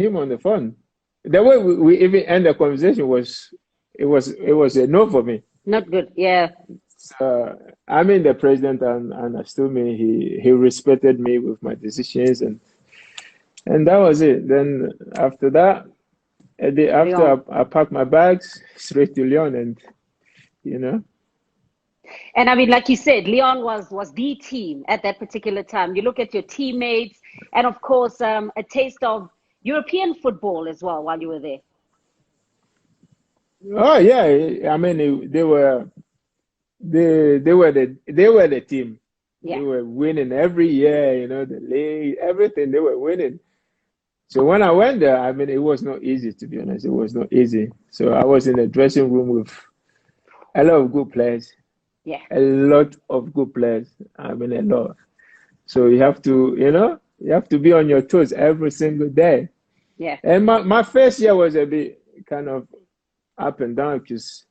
him on the phone. The way we even end the conversation was a no for me. Not good. Yeah. So I mean, the president understood me. He respected me with my decisions, and that was it. Then after that, Lyon. after I packed my bags, straight to Lyon, and you know. And I mean, like you said, Lyon was the team at that particular time. You look at your teammates, and of course, a taste of European football as well while you were there. Oh yeah, I mean they were the team. They Yeah. were winning every year, the league, everything. They were winning. So when I went there, I mean, it was not easy, to be honest. It was not easy. So I was in the dressing room with a lot of good players, Yeah. a lot of good players. I mean, a lot. So you have to be on your toes every single day. Yeah. And my first year was a bit kind of up and down because,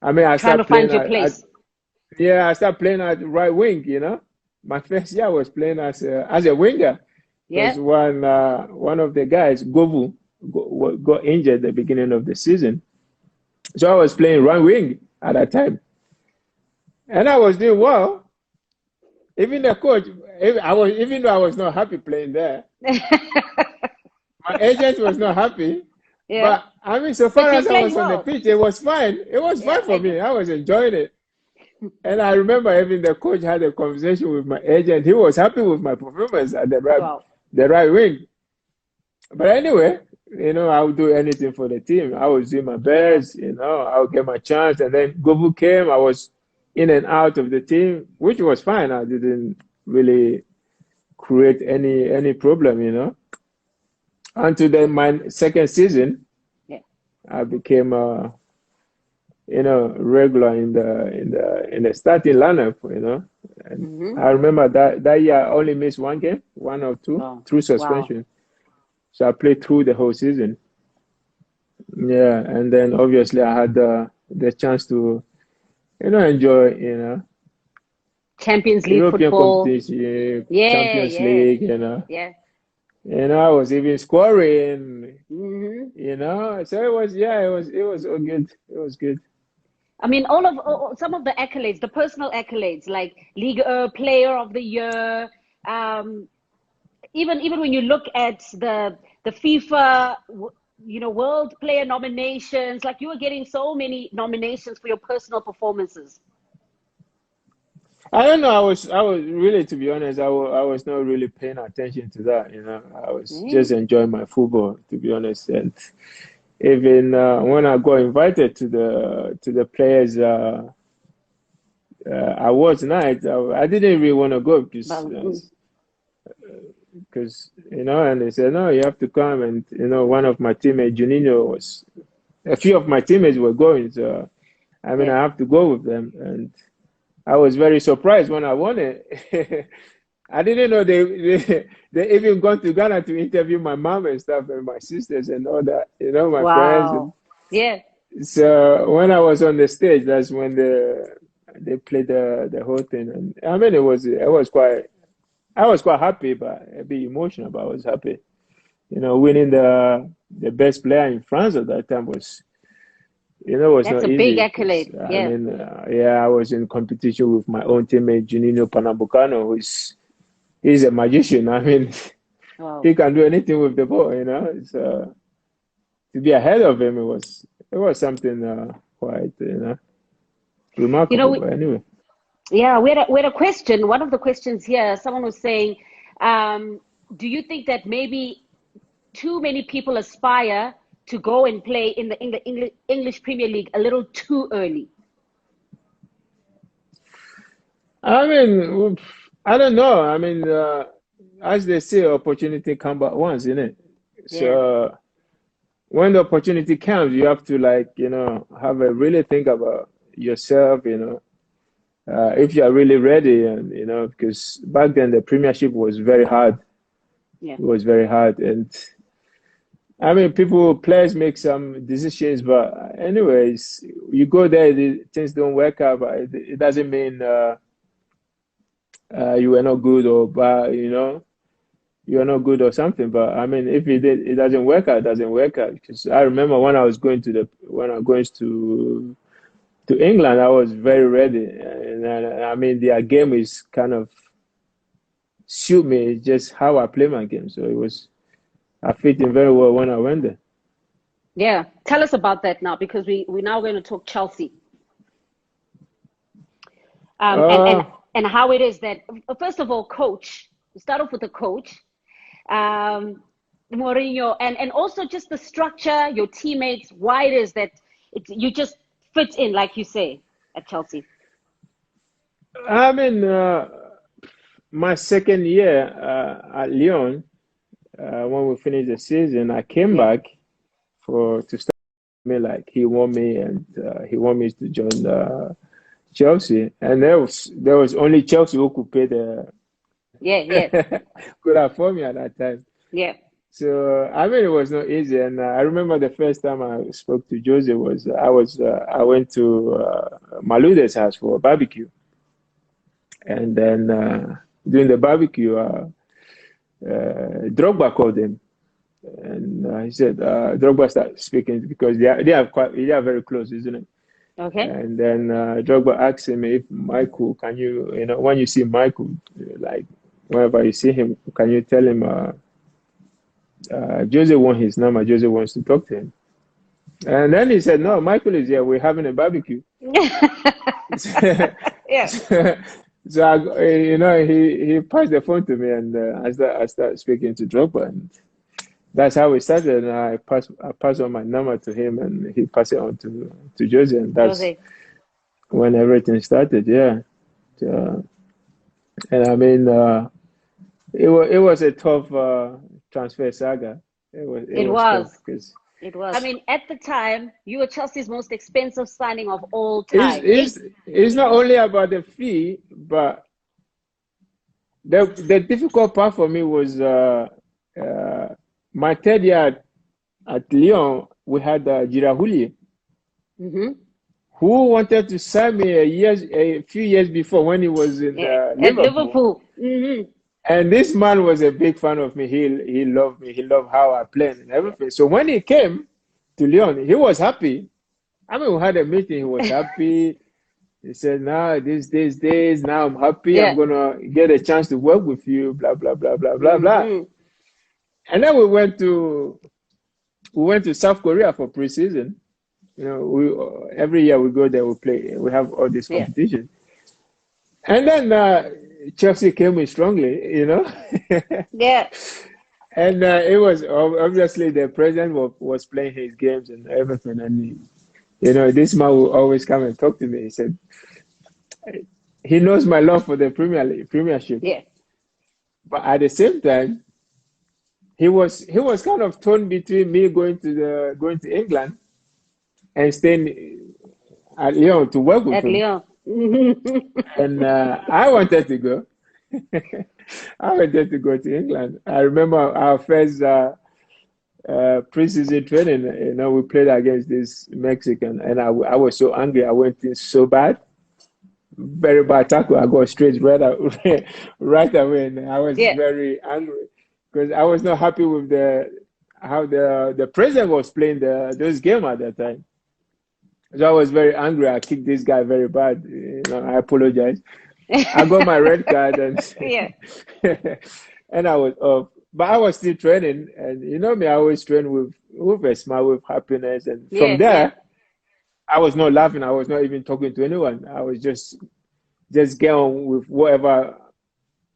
I mean, Trying to find your place. I started playing at right wing. My first year I was playing as a winger Yeah. because one of the guys, Govu, got injured at the beginning of the season. So I was playing right wing at that time. And I was doing well. Even the coach, even though I was not happy playing there, my agent was not happy. Yeah. But I mean, so But far you as I played was on the well. pitch, it was fine. It was fine for me. I was enjoying it. And I remember even the coach had a conversation with my agent. He was happy with my performance at Wow. the right wing. But anyway, I would do anything for the team. I was doing my best, I would get my chance. And then Gobu came. I was in and out of the team, which was fine. I didn't really create any problem. Until then, my second season, Yeah. I became regular in the starting lineup. And I remember that year I only missed one game, one or two, Oh. through Wow. suspension. So I played through the whole season. Yeah, and then obviously I had the chance to enjoy Champions League European football. competition, Yeah. Champions Yeah. League. Yeah. I was even scoring. Mm-hmm. So it was all good. It was good. I mean, some of the accolades, the personal accolades, like League Player of the Year. Um, even when you look at the FIFA, World Player nominations, like you were getting so many nominations for your personal performances. I don't know. I was really, to be honest, I was not really paying attention to that. I was Mm. just enjoying my football, to be honest. And even when I got invited to the players awards night, I didn't really want to go because and they said no, you have to come. And one of my teammates, Juninho, a few of my teammates were going, so I mean Yeah. I have to go with them. And I was very surprised when I won it. I didn't know they even gone to Ghana to interview my mom and stuff and my sisters and all that, my friends. And Wow. Yeah. so when I was on the stage, that's when they played the whole thing. And I mean I was quite happy, but a bit emotional, but I was happy. Winning the best player in France at that time was That's not a big easy because accolade. I Yeah. mean, I was in competition with my own teammate Juninho Panabucano, he's a magician. I mean, Wow. he can do anything with the ball. So to be ahead of him, it was something quite You know, remarkable. But anyway, yeah, we had a question. One of the questions here, someone was saying, do you think that maybe too many people aspire to go and play in the English Premier League a little too early? I mean, I don't know. I mean, as they say, opportunity come but once, innit? Yeah. So when the opportunity comes, you have to have a really think about yourself. If you are really ready, and because back then the Premiership was very hard. Yeah. It was very hard, and I mean, players make some decisions, but anyways, you go there, things don't work out, but it doesn't mean you were not good or bad. you're not good or something. But I mean, if it doesn't work out, it doesn't work out. Because I remember when I was going to England, I was very ready, and I mean, their game is kind of suit me. It's just how I play my game. So I fit in very well when I went there. Yeah. Tell us about that now, because we're now going to talk Chelsea. Um, and, and, Uh, and how it is that, first of all, coach, we start off with the coach, Mourinho, and also just the structure, your teammates, why it is that you just fit in, like you say, at Chelsea. I mean, my second year at Lyon, when we finished the season, I came Yeah. back to start me. Like he want me, and he want me to join Chelsea, and there was only Chelsea who could pay the Yeah, yeah, could afford me at that time. yeah. So I mean, it was not easy, and I remember the first time I spoke to Jose I went to Malude's house for a barbecue, and then during the barbecue, Drogba called him, and he said Drogba started speaking because they are very close, isn't it? Okay. And then Drogba asked him if Michael, can when you see Michael, like whenever you see him, can you tell him Jose wants his number, Jose wants to talk to him. And then he said, no, Michael is here, we're having a barbecue. Yeah. So he passed the phone to me, and I started speaking to Drogba, and that's how we started. And I passed on my number to him, and he passed it on to Jose, and that's Jose. when everything started. Yeah, and I mean, it was a tough transfer saga. It It was tough was. because It was. I mean, at the time, you were Chelsea's most expensive signing of all it's, time. it's it's not only about the fee, but the difficult part for me was my third year at Lyon. We had Girahuli, Mm-hmm. who wanted to sign me a few years before when he was in Yeah. At Liverpool. Liverpool. Mm-hmm. And this man was a big fan of me. He loved me. He loved how I played and everything. So when he came to Lyon, he was happy. I mean, we had a meeting. He was happy. He said, "Now these days, now I'm happy. I'm Yeah. gonna get a chance to work with you." Blah blah blah blah blah blah. Mm-hmm. And then we went to South Korea for preseason. We every year we go there. We play. We have all this Yeah. competition. And then Chelsea came in strongly. Yeah. And it was obviously the president was playing his games and everything. And this man will always come and talk to me. He said he knows my love for the Premiership, Yeah. but at the same time, he was kind of torn between me going to England and staying at Lyon to work with At him. Lyon. And I wanted to go. I wanted to go to England. I remember our first preseason training. We played against this Mexican, and I was so angry. I went in so bad, very bad tackle. I got straight right away, and I was Yeah. very angry because I was not happy with how the president was playing those games at that time. So I was very angry. I kicked this guy very bad. I apologize. I got my red card, and Yeah. and I was off. But I was still training, and me, I always train with a smile, with happiness. And from Yeah. there, Yeah. I was not laughing. I was not even talking to anyone. I was just get on with whatever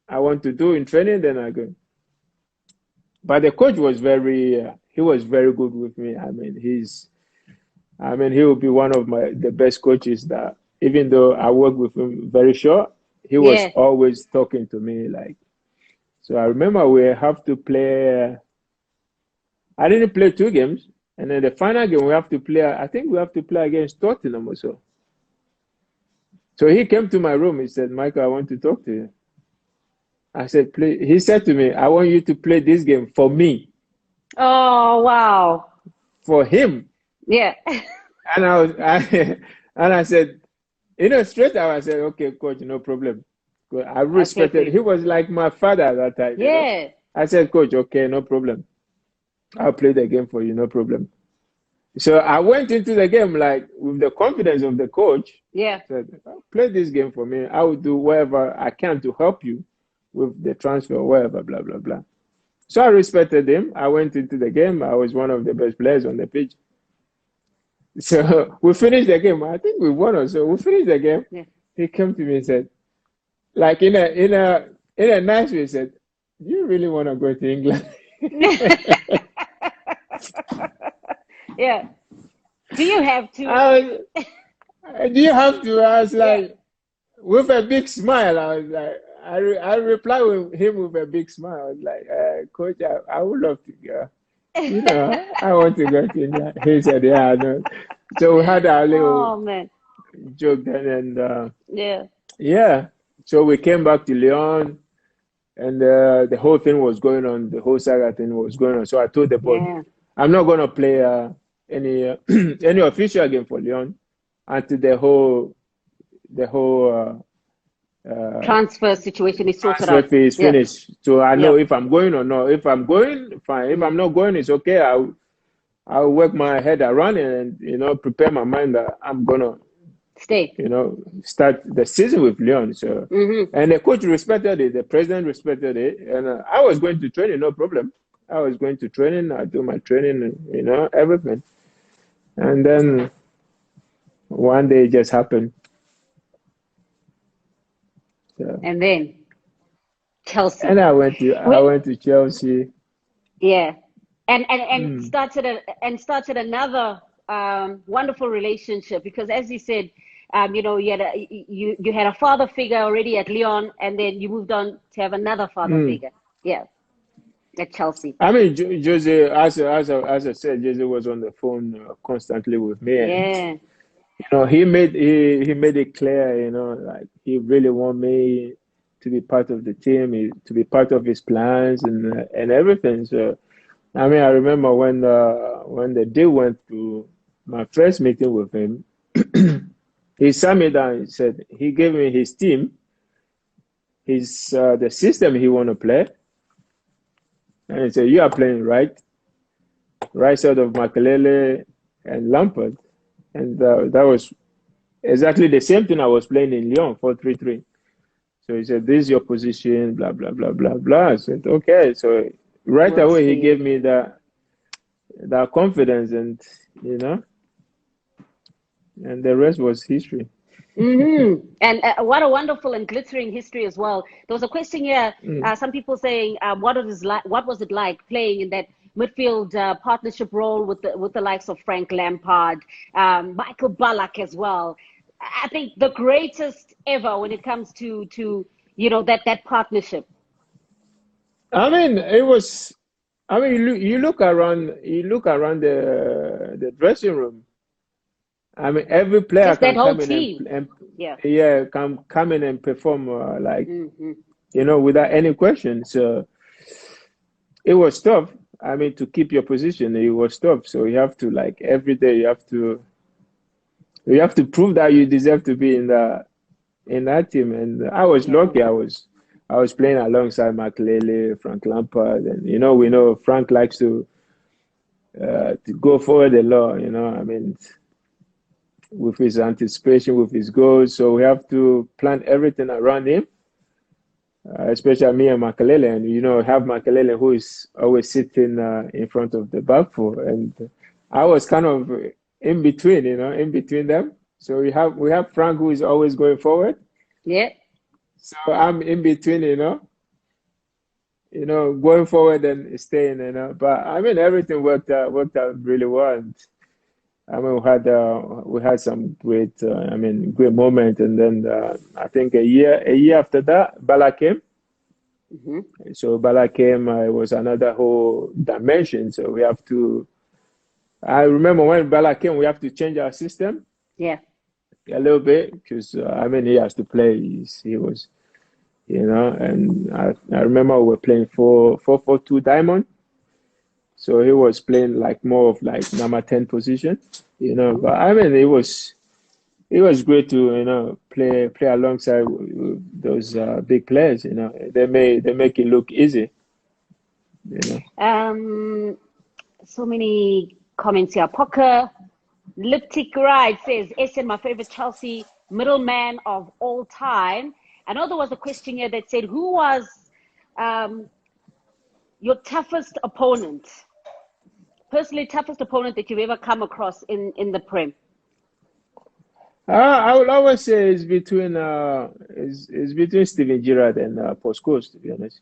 I want to do in training. Then I go. But the coach was he was very good with me. I mean, he will be one of the best coaches that, even though I worked with him very short, he was Yeah. always talking to me like. So I remember we have to play. I didn't play 2 games, and then the final game we have to play. I think we have to play against Tottenham or so. So he came to my room. He said, "Michael, I want to talk to you." I said, "Play." He said to me, "I want you to play this game for me, Oh, wow. for him." Yeah. And I said, straight out, I said, "Okay, coach, no problem." I Okay, respected. please. He was like my father at that time. Yeah. I said, Coach, okay, no problem. I'll play the game for you, no problem. So I went into the game like with the confidence of the coach. Yeah. Said, play this game for me. I will do whatever I can to help you with the transfer, whatever, blah, blah, blah. So I respected him. I went into the game. I was one of the best players on the pitch. So we finished the game. I think we won or so. We finished the game. Yeah. He came to me and said, like in a nice way, he said, do you really want to go to England? Yeah. Do you have to? Do you have to? I was like, Yeah. with a big smile. I was like, I replied with him with a big smile. I was like, Coach, I would love to go. You know, I want to go to England. He said, yeah, I know. So we had our Oh little man. joke then, and Yeah. yeah. So we came back to Lyon, and the whole thing was going on. The whole saga thing was going on. So I told the board, Yeah. I'm not going to play any any official game for Lyon until the whole Transfer situation is sorted transfer out. fee is Yeah. finished. So I know Yeah. if I'm going or not. If I'm going, fine. If I'm not going, it's okay. I'll work my head around it and prepare my mind that I'm gonna Stay. start the season with Lyon. So and the coach respected it, the president respected it, and I was going to training, no problem. I was going to training. I do my training, everything. And then one day it just happened. So, And then Chelsea. and I went to Chelsea. Yeah. And Mm, started another wonderful relationship, because as you said, you had a father figure already at Lyon, and then you moved on to have another father mm. figure. Yeah. At Chelsea. I mean, Jose, as I said, Jose was on the phone constantly with me, and Yeah. he made it clear, like he really want me to be part of the team, to be part of his plans and everything. So, I mean, I remember when the deal went through, my first meeting with him, he sat me down. He said he gave me his team, the system he want to play, and he said, you are playing right side of Makelele and Lampard, and that was exactly the same thing I was playing in Lyon, 4-3-3. So he said, this is your position, blah, blah, blah, blah, blah. I said, okay. So right Works away, for he you. gave me that confidence, and, and the rest was history. And what a wonderful and glittering history as well. There was a question here. Mm. Some people saying, what was it like playing in that midfield partnership role with the likes of Frank Lampard, Michael Ballack as well. I think the greatest ever when it comes to that partnership. I mean, it was. I mean, you look around the dressing room. I mean, every player Just that can whole come in team. and Yeah. yeah, come in and perform like Mm-hmm. without any question. So it was tough. I mean, to keep your position, it was tough. So you have to, like, every day you have to prove that you deserve to be in that team. And I was Yeah. lucky. I was playing alongside Makelele, Frank Lampard, and we know Frank likes to go forward a lot. I mean, with his anticipation, with his goals. So we have to plan everything around him, especially me and Makelele. And, have Makelele who is always sitting in front of the back four. And I was kind of in between them. So we have Frank who is always going forward. Yeah. So I'm in between, going forward and staying, But I mean, everything worked out really well. And I mean, we had some great moment, and then I think a year after that, Bala came. Mm-hmm. So Bala came. It was another whole dimension. So we have to. I remember when Bala came, we have to change our system. Yeah. A little bit, because I mean, he has to play. He was, and I remember we were playing 4-4-2 diamond. So he was playing like more of like number 10 position, Mm-hmm. But I mean, it was great to play alongside with those big players. They make it look easy. You know. So many comments here. Poker Liptic Ride says, Essien, my favorite Chelsea middleman of all time. I know there was a question here that said, who was your toughest opponent? Personally, toughest opponent that you've ever come across in the Prem? I would always say it's between Steven Gerrard and Paul Scholes, to be honest.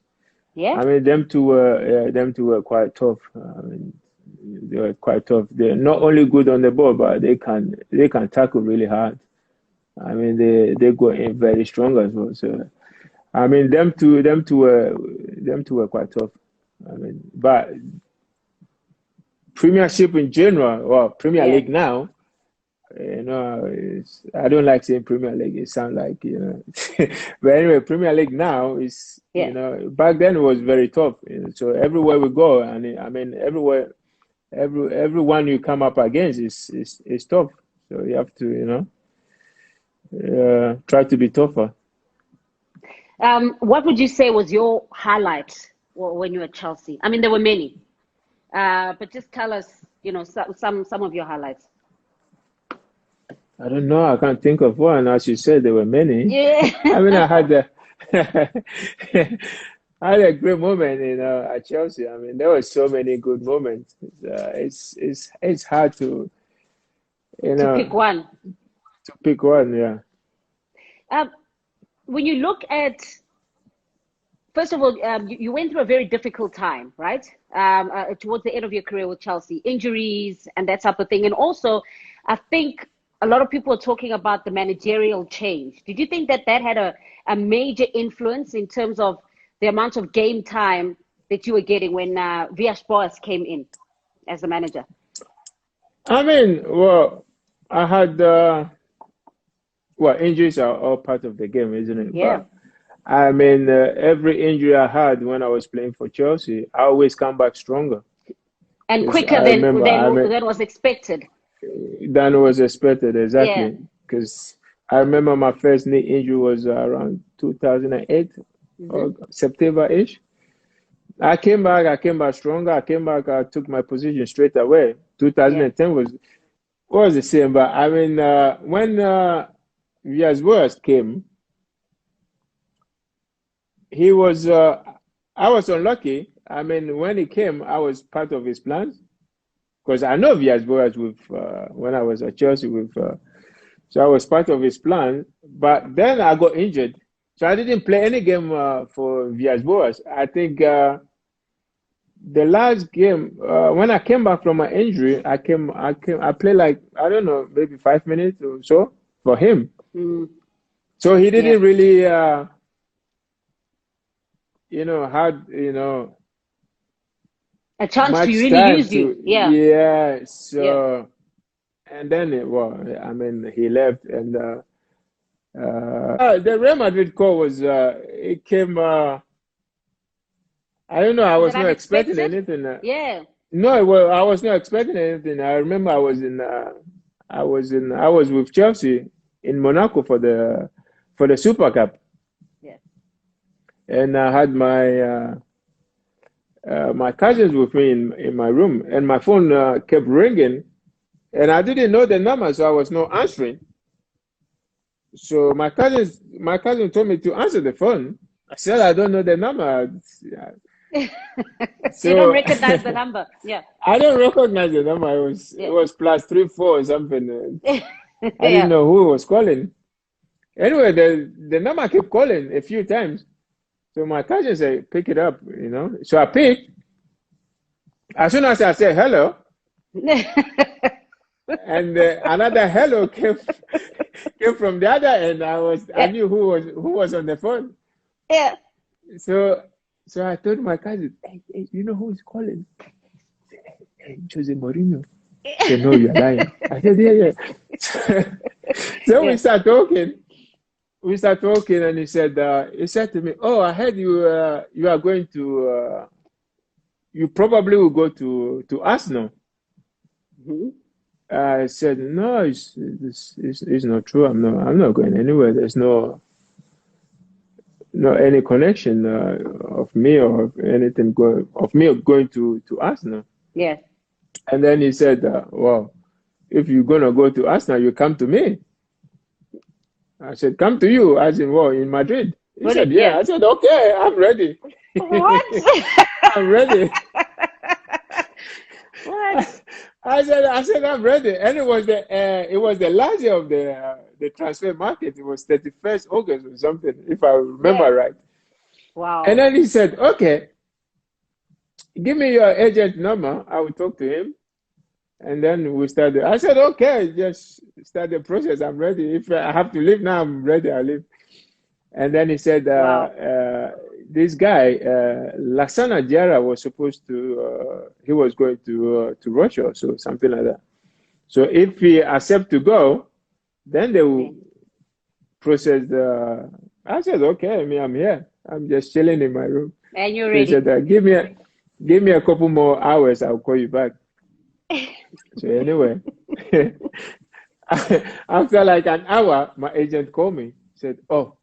Yeah. I mean, them two were quite tough. I mean, they were quite tough. They're not only good on the ball, but they can tackle really hard. I mean, they go in very strong as well. So, I mean, them two were quite tough. I mean, but Premiership in general, or Premier Yeah. League now, I don't like saying Premier League. It sounds like, but anyway, Premier League now is, Yeah. back then it was very tough. So everywhere we go, and I mean, everyone you come up against is tough. So you have to, try to be tougher. What would you say was your highlight when you were at Chelsea? I mean, there were many, but just tell us, some of your highlights. I don't know. I can't think of one. As you said, there were many. Yeah. I mean, I had I had a great moment, at Chelsea. I mean, there were so many good moments. It's hard to, To pick one. to pick one. Yeah. When you look at, first of all, you went through a very difficult time, right? Towards the end of your career with Chelsea, injuries and that type of thing. And also, I think a lot of people are talking about the managerial change. Did you think that had a major influence in terms of the amount of game time that you were getting when Villas-Boas came in as the manager? I mean, well, I had, injuries are all part of the game, isn't it? Yeah. But I mean, every injury I had when I was playing for Chelsea, I always come back stronger. And 'Cause quicker I remember, than was expected. than was expected, Yeah. exactly. Because I remember my first knee injury was around 2008 or September-ish. I came back stronger. I took my position straight away. Yeah. 2010 was the same, but I mean, when Villas-Boas came, he was. I was unlucky. I mean, when he came, I was part of his plans because I know Villas-Boas with when I was at Chelsea with. So I was part of his plan, but then I got injured, so I didn't play any game for Villas-Boas. I think. The last game, when I came back from my injury, I played like, I don't know, maybe 5 minutes or so for him. Mm. So he Yeah. didn't really, had, A chance to much really time use you. to, Yeah. yeah. Yeah. So, and then, I mean, he left, and the Real Madrid call was, it came, I don't know, I Was was it not expecting unexpected? anything. Yeah. No, well, I was not expecting anything. I remember I was with Chelsea in Monaco for the Super Cup, Yeah. and I had my cousins with me in my room, and my phone kept ringing, and I didn't know the number, so I was not answering. So my cousin told me to answer the phone. I said I don't know the number. You don't So recognize the number. Yeah. I don't recognize the number. It Yeah. was +34 or something. I didn't Yeah. know who was calling. Anyway, the number kept calling a few times. So my cousin said, pick it up, So I picked. As soon as I said hello, and another hello came from the other end. I Yeah. knew who was on the phone. Yeah. So I told my cousin, hey, you know who is calling? Hey, Jose Mourinho. He said, no, you're lying. I said, yeah. So Yeah. we start talking. And he said to me, "Oh, I heard you are going to you probably will go to Arsenal." Mhm. I said, "No, it's not true. I'm not going anywhere. There's no no any connection of me or of anything going to Arsenal. Yeah. And then he said, well, if you're gonna go to Arsenal, you come to me. I said, come to you, as in well, in Madrid. He What? said, Yeah. yeah. I said, okay, I'm ready. What? I'm ready. What? I said I'm ready. And it was the last year of the transfer market. It was 31st August or something, if I Yeah. remember right. And Wow. then he said, okay, give me your agent number. I will talk to him. And then we started. I said, okay, just start the process. I'm ready. If I have to leave now, I'm ready. I'll leave. And then he said, Wow. this guy, Lassana Diarra, was supposed to, he was going to Russia, so something like that. So if he accept to go, then they will process the. I said, okay, I'm here. I'm just chilling in my room. And you're So he ready. said, give me a couple more hours. I'll call you back. So anyway, after like an hour, my agent called me. Said, oh,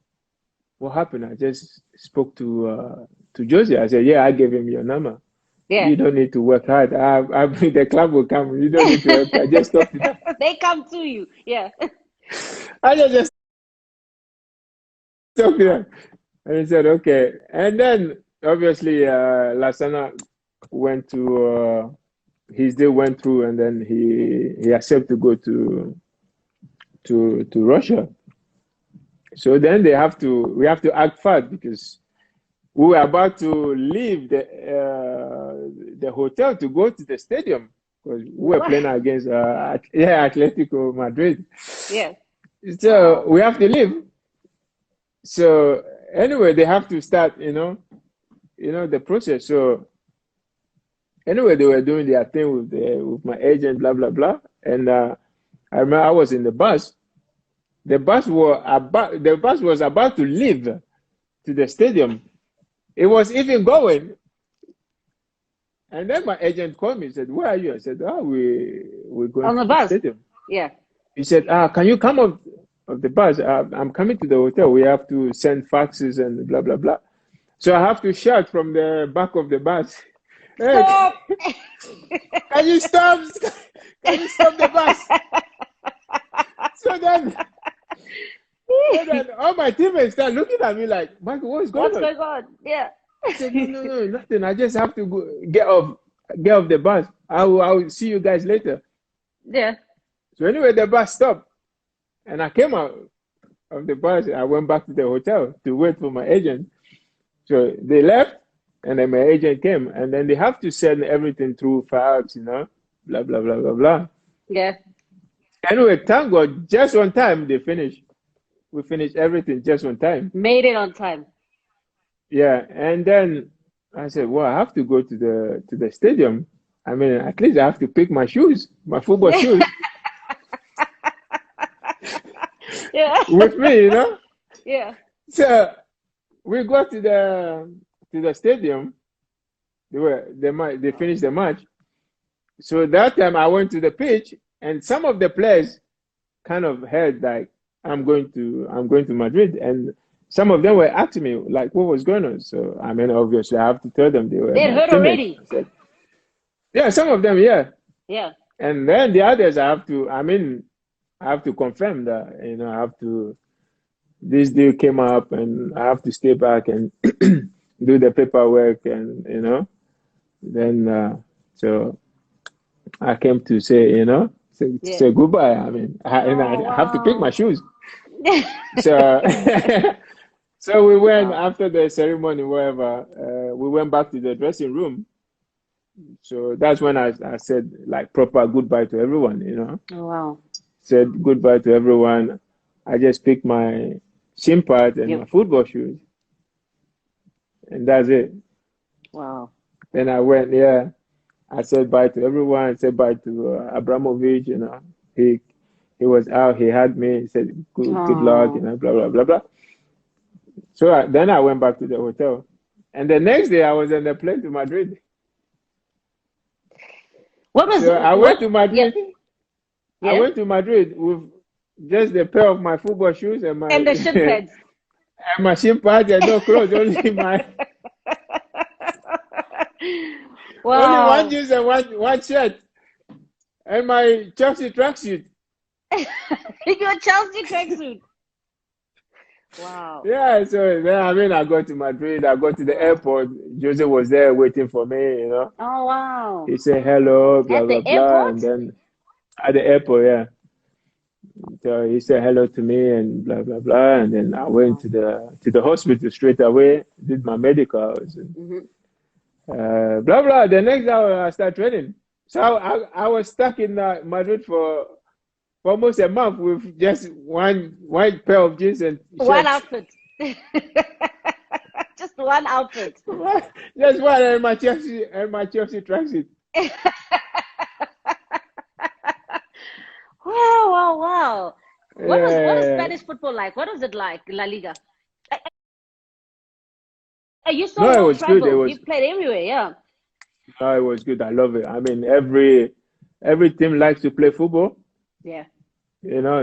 what happened? I just spoke to Josie. I said, yeah, I gave him your number. Yeah. You don't need to work hard. The club will come. You don't need to work hard. Just talk to them. They come to you. Yeah. I just talk to them. And he said, okay. And then obviously Lassana went to his day went through, and then he accepted to go to Russia. So then we have to act fast because we were about to leave the hotel to go to the stadium because we were playing against Atletico Madrid. Yeah. So we have to leave. So anyway, they have to start, the process. So anyway, they were doing their thing with my agent, blah blah blah. And I remember I was in the bus. The bus was about to leave to the stadium. It was even going. And then my agent called me and said, where are you? I said, we're going On to the the bus. stadium. Yeah. He said, can you come up of the bus? I'm coming to the hotel. We have to send faxes and blah, blah, blah. So I have to shout from the back of the bus, hey, Stop. can you stop? Can you stop the bus? So then all my teammates start looking at me like, Michael, what's going on? What's going on? Yeah. I said, no, nothing. I just have to go, get off the bus. I will see you guys later. Yeah. So anyway, the bus stopped, and I came out of the bus. I went back to the hotel to wait for my agent. So they left, and then my agent came, and then they have to send everything through fax, blah blah blah blah blah. Yeah. Anyway, thank God, just on time they finished. We finished everything just on time. Made it on time. Yeah, and then I said, well, I have to go to the stadium. I mean, at least I have to pick my shoes, my football shoes. Yeah. With me, Yeah. So we got to the stadium. They finished the match. So that time I went to the pitch, and some of the players kind of heard like I'm going to Madrid, and some of them were asking me like what was going on. So I mean, obviously I have to tell them they were They had my heard teammates. already. I said, yeah, some of them, yeah. Yeah. And then the others I have to confirm that, this deal came up and I have to stay back and do the paperwork and, then, so I came to say, say goodbye. I mean, I have to pick my shoes. So, so we went after the ceremony, wherever, we went back to the dressing room. So that's when I said like proper goodbye to everyone, Oh, wow. Said goodbye to everyone. I just picked my shin pad and my football shoes. And that's it. Wow. Then I went, I said bye to everyone. I said bye to Abramovich, He was out, he had me, he said good luck, blah, blah, blah, blah. So then I went back to the hotel. And the next day I was on the plane to Madrid. I went to Madrid. Yeah. I went to Madrid with just a pair of my football shoes and the shin pads. And my shin pads and no clothes, only my only one Wow. jeans and one shirt and my Chelsea tracksuit. Your Chelsea tracksuit. Wow. Yeah, so then I mean I got to Madrid, I got to the Wow. airport. Jose was there waiting for me, Oh, wow. He said hello, blah At blah the blah, airport? and then at the airport, yeah. So he said hello to me and blah blah blah, and then I went Wow. to the hospital straight away, did my medicals and Hmm. blah blah. The next hour I start training. So I was stuck in Madrid for almost a month with just one pair of jeans and One shirts. outfit. Just one outfit. Just one and my Chelsea tracksuit. Wow, wow, wow. What was Yeah. Spanish football like? What was it like, La Liga? You No, so it well was good. traveled. You played everywhere, yeah. It was good. I love it. I mean, every team likes to play football, Yeah.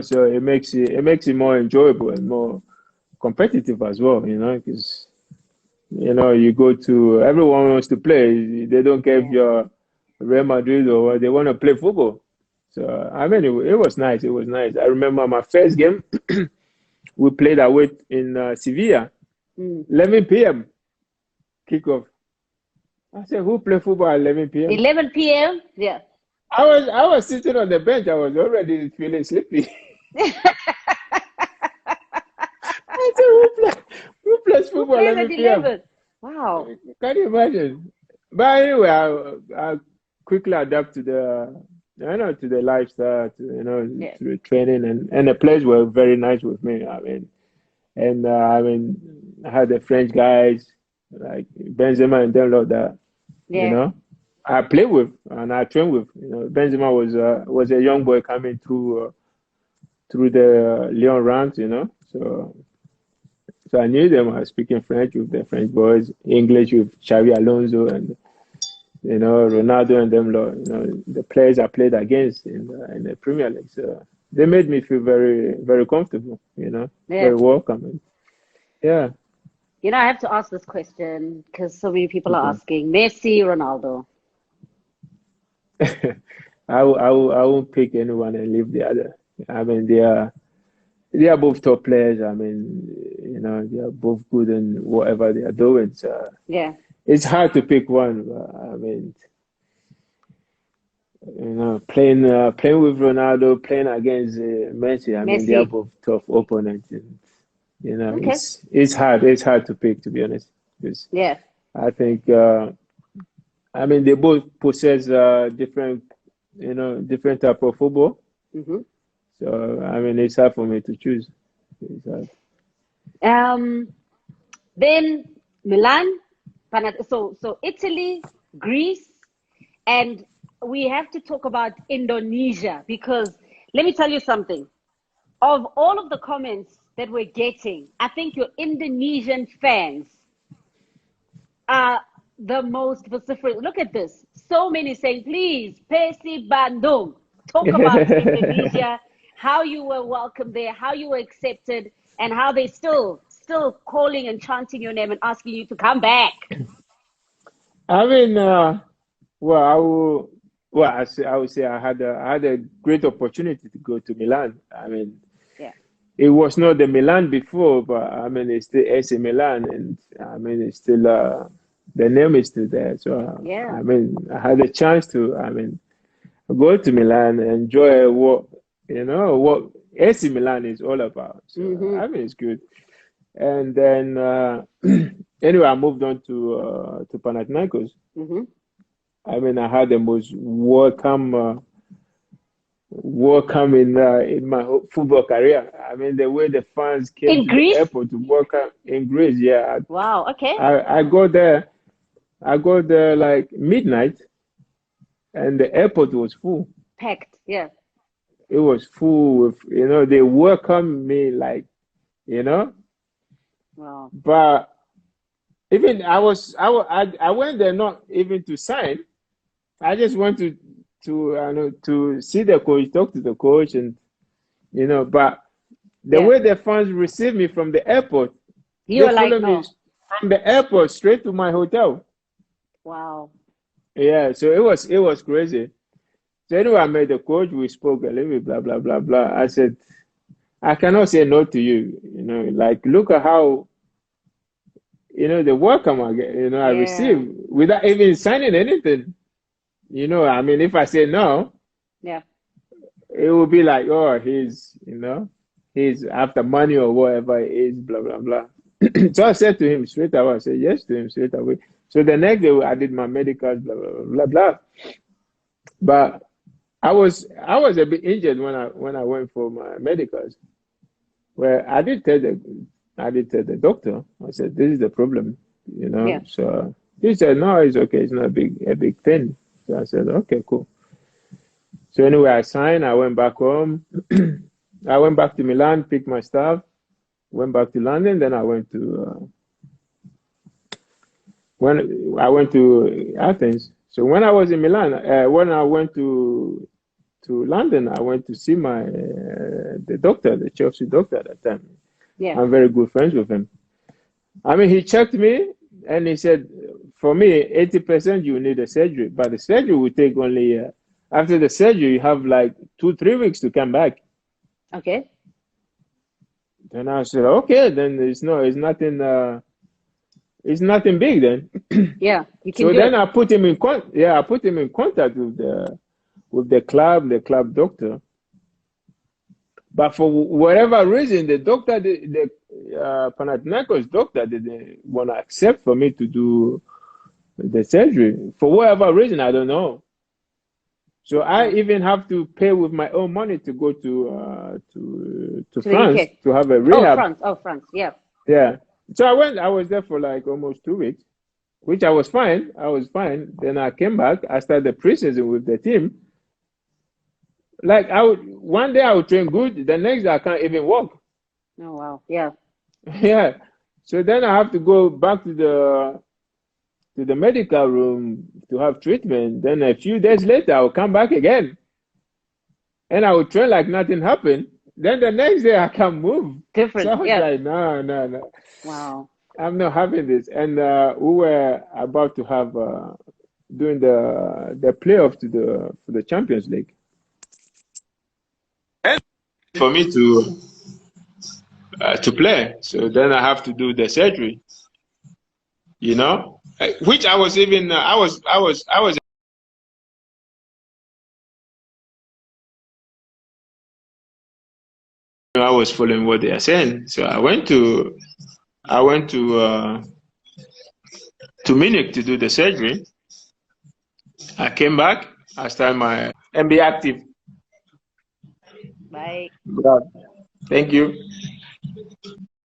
so it makes it more enjoyable and more competitive as well, because you go to everyone wants to play. They don't care if Yeah. you're Real Madrid or what, they want to play football. So I mean, it was nice. It was nice. I remember my first game. We played away in Sevilla, Mm. 11 p.m. kickoff. I said, who play football at 11 p.m.? 11 p.m. Yeah. I was sitting on the bench. I was already feeling sleepy. I said, who plays Who football plays at 11 p.m.? 11? Wow. Can you imagine? But anyway, I quickly adapt to the lifestyle, Yeah. to the training, and the players were very nice with me. I mean, I had the French guys like Benzema and them like that. You Yeah. know, I play with and I train with. Benzema was a young boy coming through the Lyon ranks. So I knew them. I was speaking French with the French boys, English with Xavi Alonso and Ronaldo and them. The players I played against in the Premier League. So they made me feel very very comfortable. Yeah. Very welcome. Yeah. I have to ask this question because so many people are Okay. asking. Messi, Ronaldo. I won't pick anyone and leave the other. I mean, they are both top players. I mean, they are both good in whatever they are doing. So Yeah. it's hard to pick one. But, I mean, playing with Ronaldo, playing against Messi. I mean, they are Messi. both tough opponents, and Okay. it's hard. It's hard to pick, to be honest, because Yeah. I think I mean they both possess different different type of football. Hmm. So I mean, it's hard for me to choose. It's hard. Um, then Milan, so Italy, Greece, and we have to talk about Indonesia because let me tell you something. Of all of the comments that we're getting, I think your Indonesian fans are the most vociferous. Look at this. So many saying, please, Pesi Bandung. Talk about Indonesia, how you were welcomed there, how you were accepted, and how they still calling and chanting your name and asking you to come back. I mean, well, I would say I had a great opportunity to go to Milan. I mean, Yeah. it was not the Milan before, but I mean, it's still AC Milan, and I mean, it's still the name is still there. So Yeah. I mean, I had a chance to, I mean, go to Milan and enjoy what AC Milan is all about. So Mm-hmm. I mean, it's good. And then anyway, I moved on to Panathinaikos. Mm-hmm. I mean, I had the most welcome in my football career. I mean, the way the fans came In to the Greece? airport to welcome in Greece. Yeah, Wow. Okay. I got there. I got there like midnight, and the airport was full. Packed. Yeah. It was full with they welcomed me like you know. Wow. But even I went there not even to sign. I just went to see the coach, talk to the coach, and But the Yeah. way the fans received me from the airport. You They were like, followed me no. from the airport straight to my hotel. Wow. Yeah, so it was crazy. So anyway, I met the coach. We spoke a little bit, blah blah blah blah. I said, I cannot say no to you. Like look at how the welcome I Yeah. received without even signing anything. I mean, if I say no, Yeah. it will be like, oh, he's after money or whatever it is, blah blah blah. So I said to him straight away. I said yes to him straight away. So the next day I did my medicals, blah blah blah blah blah. But I was a bit injured when I went for my medicals. Well, I did tell the doctor. I said this is the problem, Yeah. So he said no, it's okay. It's not a big thing. So I said okay, cool. So anyway, I signed. I went back home. I went back to Milan, picked my stuff, went back to London. Then I went to Athens. So when I was in Milan, when I went to London, I went to see the doctor, the Chelsea doctor at that time. Yeah. I'm very good friends with him. I mean, he checked me and he said, for me, 80% you need a surgery, but the surgery will take only after the surgery you have like 2-3 weeks to come back. Okay. Then I said, okay, then it's nothing big then. Yeah. You can So do then it. I put him in contact with the club doctor. But for whatever reason, the doctor, the Panathinaikos doctor, didn't want to accept for me to do the surgery. For whatever reason, I don't know. So I Yeah. even have to pay with my own money to go to To the France UK. to have a Oh, rehab. France. Oh, France. Yeah. Yeah. So I went. I was there for like almost 2 weeks, which I was fine. I was fine. Then I came back. I started the preseason with the team. Like one day I would train good. The next day I can't even walk. Oh, wow. Yeah. Yeah. So then I have to go back to the medical room to have treatment. Then a few days later I'll come back again. And I would train like nothing happened. Then the next day I can't move. So I Different. was Yeah. like, no, no, no. Wow. I'm not having this. And we were about to have doing the playoff for the Champions League. And for me to play. So then I have to do the surgery, which I was even I was following what they are saying. So I went to Munich to do the surgery. I came back. I started my MB active. Bye. Yeah. Thank you.